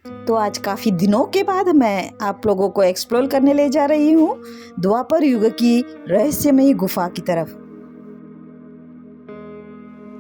तो आज काफ़ी दिनों के बाद मैं आप लोगों को एक्सप्लोर करने ले जा रही हूँ द्वापर युग की रहस्यमयी गुफा की तरफ,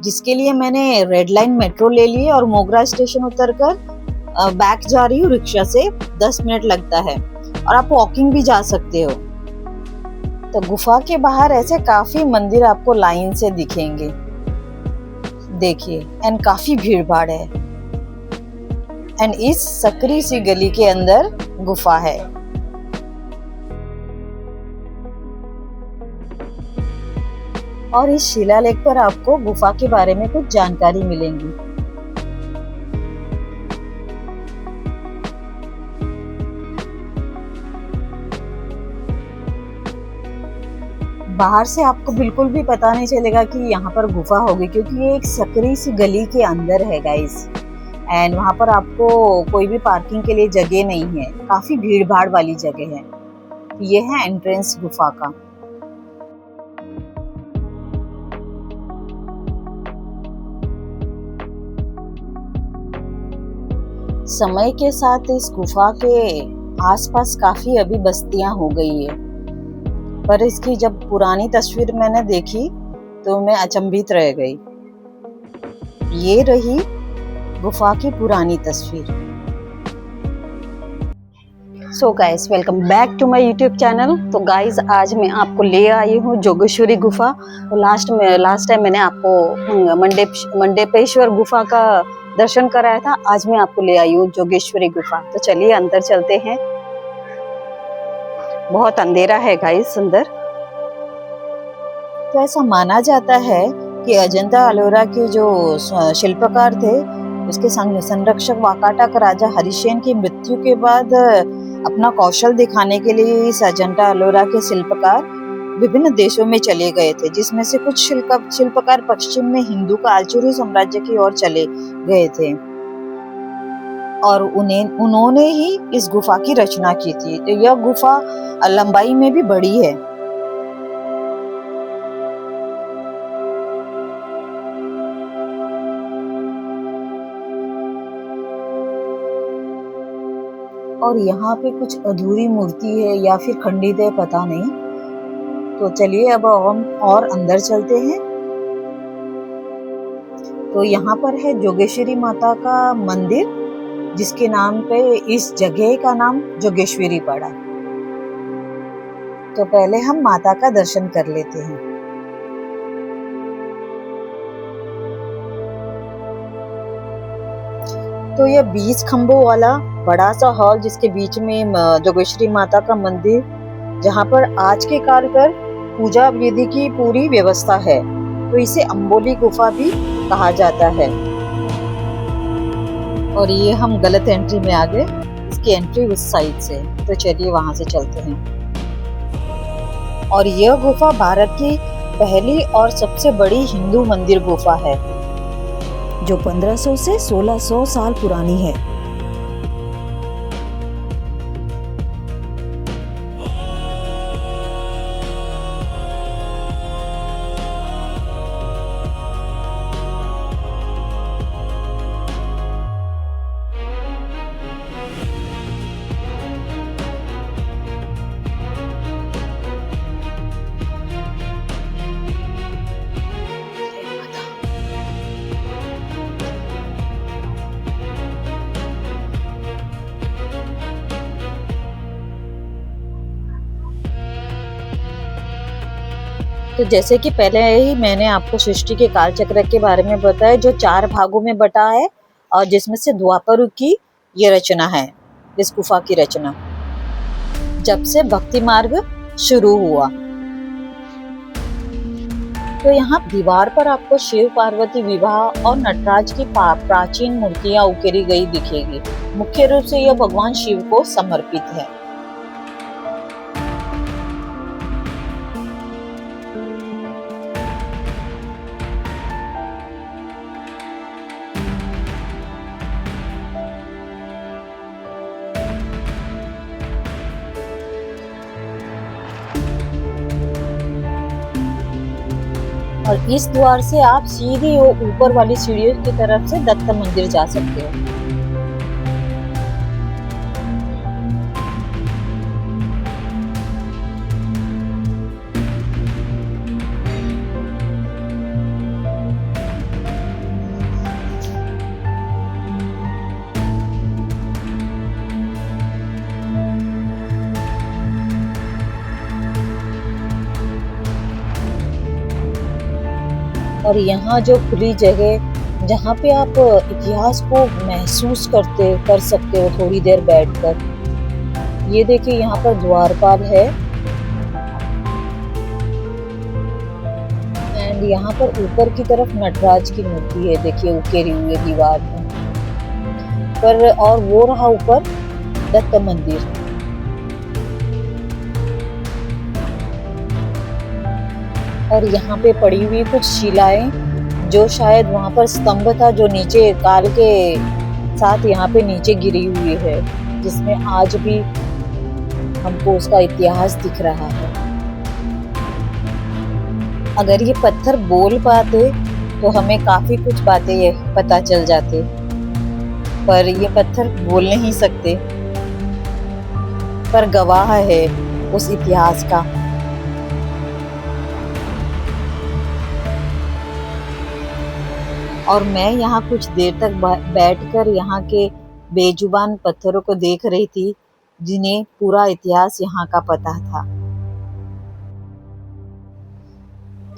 जिसके लिए मैंने रेड लाइन मेट्रो ले ली और मोगरा स्टेशन उतरकर बैक जा रही हूँ रिक्शा से। 10 मिनट लगता है और आप वॉकिंग भी जा सकते हो। तो गुफा के बाहर ऐसे काफ़ी मंदिर आपको लाइन से दिखेंगे, देखिए, एंड काफ़ी भीड़ भाड़ है। एंड इस सकरी सी गली के अंदर गुफा है। और इस शिलालेख पर आपको गुफा के बारे में कुछ जानकारी मिलेंगी। बाहर से आपको बिल्कुल भी पता नहीं चलेगा कि यहाँ पर गुफा होगी, क्योंकि ये एक सकरी सी गली के अंदर है गाइस। एंड वहाँ पर आपको कोई भी पार्किंग के लिए जगह नहीं है, काफी भीड़ भाड़ वाली जगह है। ये है एंट्रेंस गुफा का। समय के साथ इस गुफा के आसपास काफी अभी बस्तियां हो गई है, पर इसकी जब पुरानी तस्वीर मैंने देखी तो मैं अचंभित रह गई। ये रही गुफा की पुरानी तस्वीर। So guys, welcome back to my YouTube channel. तो गाइस, आज मैं आपको ले आई हूँ जोगेश्वरी गुफा। तो लास्ट टाइम मैंने आपको मंडेपेश्वर गुफा का दर्शन कराया था। आज मैं आपको ले आई हूँ जोगेश्वरी गुफा। तो चलिए अंदर चलते हैं। बहुत अंधेरा है गाइस अंदर। तो ऐसा माना जाता है कि अजंता एलोरा के जो शिल्पकार थे, उसके संरक्षक वाकाटक राजा हरिसेन की मृत्यु के बाद अपना कौशल दिखाने के लिए इस अजंता एलोरा के शिल्पकार विभिन्न देशों में चले गए थे, जिसमें से कुछ शिल्पकार पश्चिम में हिंदू का आलचूरी साम्राज्य की ओर चले गए थे और उन्होंने ही इस गुफा की रचना की थी। तो यह गुफा लंबाई में भी बड़ी है। और यहाँ पे कुछ अधूरी मूर्ति है या फिर खंडित है, पता नहीं। तो चलिए अब हम और अंदर चलते हैं। तो यहाँ पर है जोगेश्वरी माता का मंदिर, जिसके नाम पे इस जगह का नाम जोगेश्वरी पड़ा। तो पहले हम माता का दर्शन कर लेते हैं। तो यह 20 खंभों वाला बड़ा सा हॉल, जिसके बीच में जोगेश्वरी माता का मंदिर, जहाँ पर आज के काल पर पूजा विधि की पूरी व्यवस्था है। तो इसे अंबोली गुफा भी कहा जाता है। और ये हम गलत एंट्री में आ गए, इसकी एंट्री उस साइड से। तो चलिए वहां से चलते हैं। और यह गुफा भारत की पहली और सबसे बड़ी हिंदू मंदिर गुफा है, जो 1500 से 1600 साल पुरानी है। तो जैसे कि पहले ही मैंने आपको सृष्टि के काल चक्र के बारे में बताया, जो 4 भागों में बटा है और जिसमें से द्वापर युग की ये रचना है, इस गुफा की रचना, जब से भक्ति मार्ग शुरू हुआ। तो यहाँ दीवार पर आपको शिव पार्वती विवाह और नटराज की प्राचीन मूर्तियां उकेरी गई दिखेगी। मुख्य रूप से यह भगवान शिव को समर्पित है। और इस द्वार से आप सीधी ऊपर वाली सीढ़ियों की तरफ से दत्त मंदिर जा सकते हो। और यहाँ जो खुली जगह जहाँ पे आप इतिहास को महसूस कर सकते हो थोड़ी देर बैठकर। ये देखिए यहाँ पर द्वारपाल है एंड यहाँ पर ऊपर की तरफ नटराज की मूर्ति है, देखिए उकेरी हुई है दीवार में पर। और वो रहा ऊपर दत्त मंदिर। और यहाँ पे पड़ी हुई कुछ शिलाएं जो शायद वहां पर स्तंभ था जो नीचे काल के साथ यहाँ पे नीचे गिरी हुई है, जिसमें आज भी हमको उसका इतिहास दिख रहा है। अगर ये पत्थर बोल पाते तो हमें काफी कुछ बातें पता चल जाते, पर ये पत्थर बोल नहीं सकते, पर गवाह है उस इतिहास का। और मैं यहाँ कुछ देर तक बैठकर यहाँ के बेजुबान पत्थरों को देख रही थी, जिन्हें पूरा इतिहास यहाँ का पता था।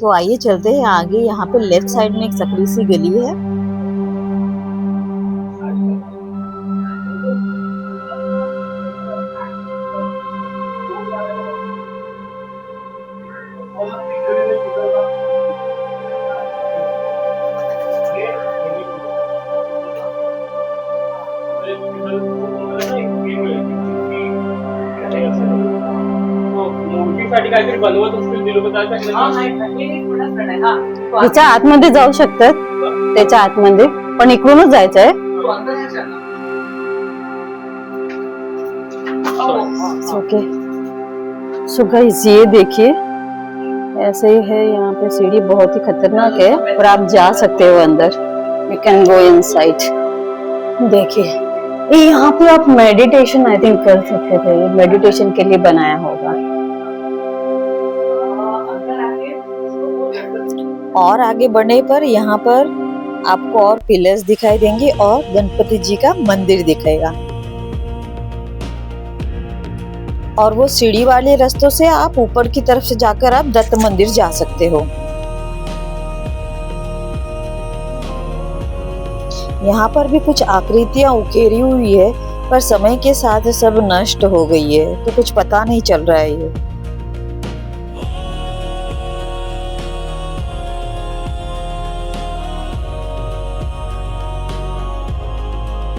तो आइए चलते हैं आगे। यहाँ पे लेफ्ट साइड में एक सकरी सी गली है। तिच्या आतमध्ये जाऊ शकतात, त्याच्या आतमध्ये पण इकडूनच जायचंय। ओके सो गाइस ये देखिए ऐसे ही है, यहाँ पे सीढ़ी बहुत ही खतरनाक है पर आप जा सकते हो अंदर, यू कैन गो इनसाइड। देखिए ये यहाँ पे आप मेडिटेशन आई थिंक कर सकते थे, मेडिटेशन के लिए बनाया होगा। और आगे बढ़ने पर यहाँ पर आपको और पिलर्स दिखाई देंगे और गणपति जी का मंदिर दिखेगा। और वो सीढ़ी वाले रास्तों से आप ऊपर की तरफ से जाकर आप दत्त मंदिर जा सकते हो। यहाँ पर भी कुछ आकृतियां उकेरी हुई है, पर समय के साथ सब नष्ट हो गई है, तो कुछ पता नहीं चल रहा है ये।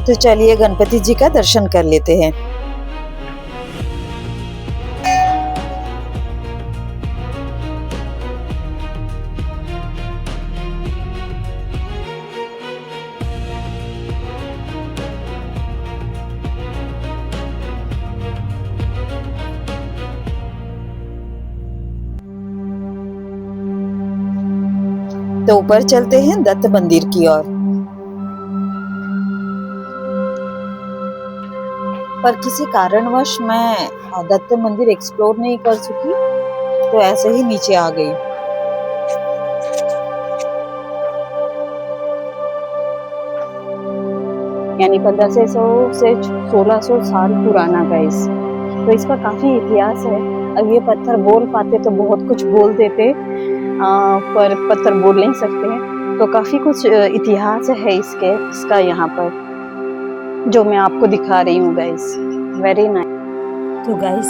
तो चलिए गणपति जी का दर्शन कर लेते हैं। तो ऊपर चलते हैं दत्त मंदिर की ओर। पर किसी कारणवश मैं दत्त मंदिर एक्सप्लोर नहीं कर सकी, तो ऐसे ही नीचे आ गई। यानी 1500 से 1600 साल पुराना गाइस, तो इसका काफी इतिहास है। अब ये पत्थर बोल पाते तो बहुत कुछ बोल देते, पर पत्थर बोल नहीं सकते हैं, तो काफी कुछ इतिहास है इसका यहाँ पर, जो मैं आपको दिखा रही हूँ गाइस। Very nice. तो गाइस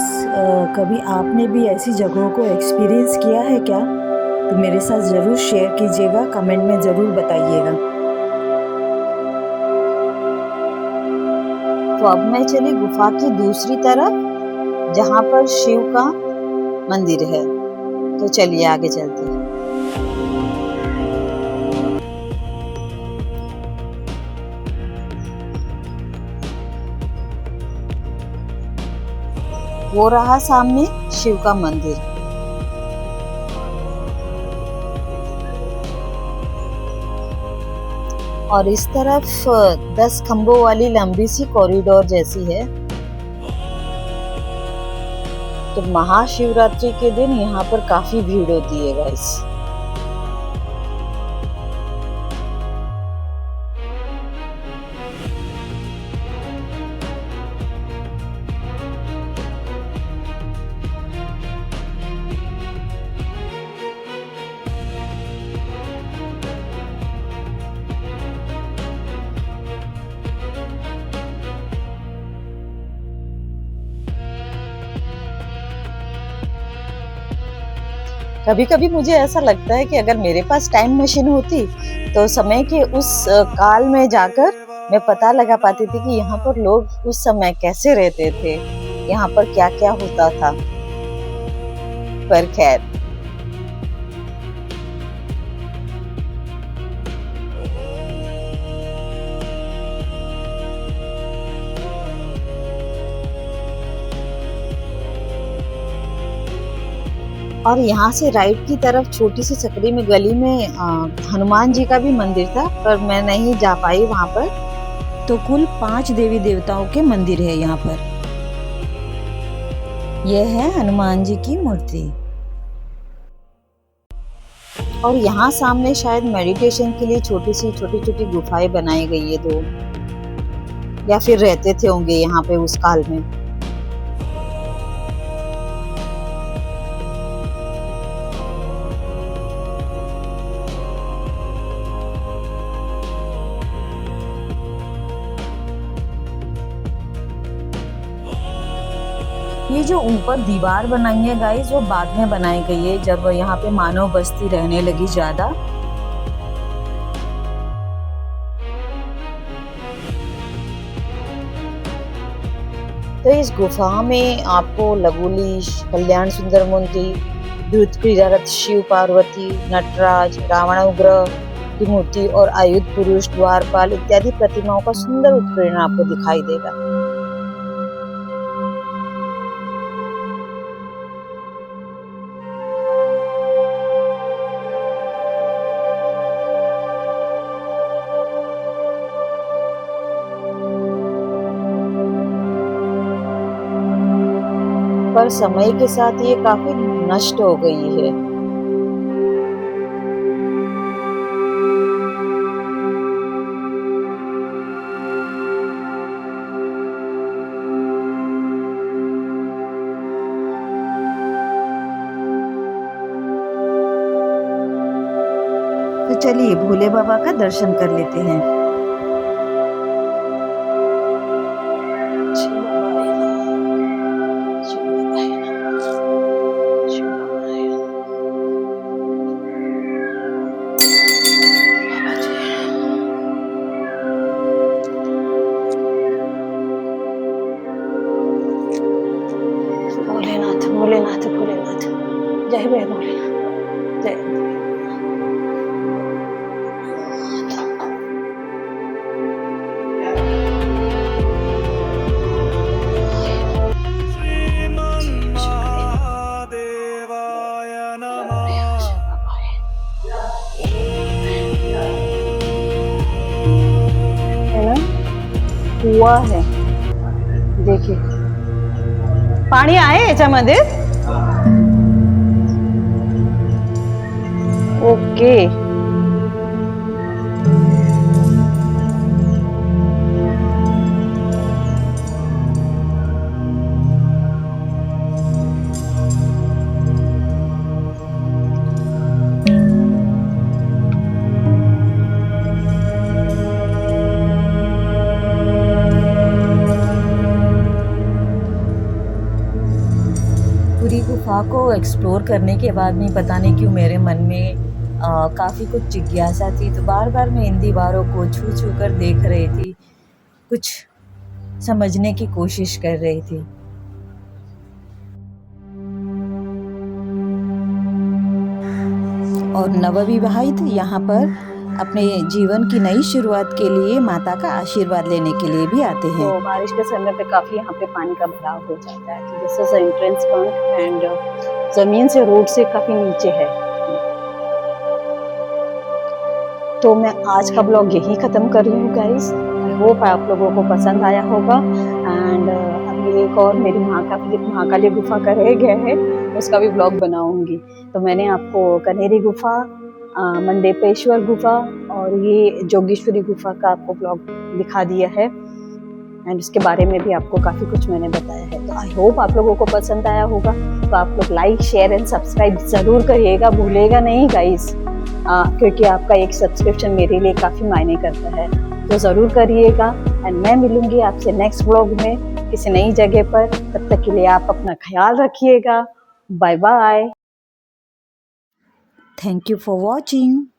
कभी आपने भी ऐसी जगहों को एक्सपीरियंस किया है क्या? तो मेरे साथ ज़रूर शेयर कीजिएगा, कमेंट में ज़रूर बताइएगा। तो अब मैं चली गुफा की दूसरी तरफ, जहाँ पर शिव का मंदिर है। तो चलिए आगे चलते हैं। वो रहा सामने शिव का मंदिर। और इस तरफ 10 खंभों वाली लंबी सी कॉरिडोर जैसी है। तो महाशिवरात्रि के दिन यहाँ पर काफी भीड़ होती है गाइस। कभी कभी मुझे ऐसा लगता है कि अगर मेरे पास टाइम मशीन होती तो समय के उस काल में जाकर मैं पता लगा पाती थी कि यहाँ पर लोग उस समय कैसे रहते थे, यहाँ पर क्या क्या होता था। पर खैर, और यहाँ से राइट की तरफ छोटी सी सकरी में गली में हनुमान जी का भी मंदिर था, पर मैं नहीं जा पाई वहाँ पर। तो कुल 5 देवी देवताओं के मंदिर है यहाँ पर। यह है हनुमान जी की मूर्ति, और यहाँ सामने शायद मेडिटेशन के लिए छोटी छोटी गुफाएं बनाई गई है 2, या फिर रहते थे होंगे यहाँ पे उस काल में। ये जो ऊपर दीवार बनाई है गाइस, वो बाद में बनाई गई है जब यहाँ पे मानव बस्ती रहने लगी ज्यादा। तो इस गुफा में आपको लघुलीश, कल्याण सुंदर मूर्ति, द्रुत क्रीड़ारत शिव पार्वती, नटराज, रावण उग्र की मूर्ति और आयुध पुरुष, द्वारपाल इत्यादि प्रतिमाओं का सुंदर उत्कीर्ण आपको दिखाई देगा। पर समय के साथ ये काफी नष्ट हो गई है। तो चलिए भोले बाबा का दर्शन कर लेते हैं। भोलेनाथ भोलेनाथ भोलेनाथ, जय भोले भोलेनाथ, जय। है ना, कुआ है, देखिए पाणी आहे याच्यामध्ये। ओके, पूरी गुफा को एक्सप्लोर करने के बाद में पता नहीं क्यों मेरे मन में काफ़ी कुछ जिज्ञासा थी, तो बार बार मैं इन दीवारों को छू छू कर देख रही थी, कुछ समझने की कोशिश कर रही थी। और नवविवाहित यहाँ पर अपने जीवन की नई शुरुआत के लिए माता का आशीर्वाद लेने के लिए भी आते हैं। तो बारिश के समय पे काफी यहाँ पे पानी का भराव हो जाता है। तो this is entrance point and जमीन से रोड से काफी नीचे है। तो मैं आज का ब्लॉग यही खत्म कर रही हूँ गाइस। आई होप आप लोगों को पसंद आया होगा। एंड अभी एक और मेरी महाकाली गुफा का रह गया है, उसका भी ब्लॉग बनाऊंगी। तो मैंने आपको कनेरी गुफा, मंडेपेश्वर गुफा और ये जोगेश्वरी गुफा का आपको ब्लॉग दिखा दिया है एंड उसके बारे में भी आपको काफ़ी कुछ मैंने बताया है। तो आई होप आप लोगों को पसंद आया होगा। तो आप लोग लाइक, शेयर एंड सब्सक्राइब ज़रूर करिएगा, भूलेगा नहीं गाइस, क्योंकि आपका एक सब्सक्रिप्शन मेरे लिए काफ़ी मायने करता है। तो ज़रूर करिएगा एंड मैं मिलूंगी आपसे नेक्स्ट ब्लॉग में किसी नई जगह पर। तब तक के लिए आप अपना ख्याल रखिएगा। Bye bye. Thank you for watching.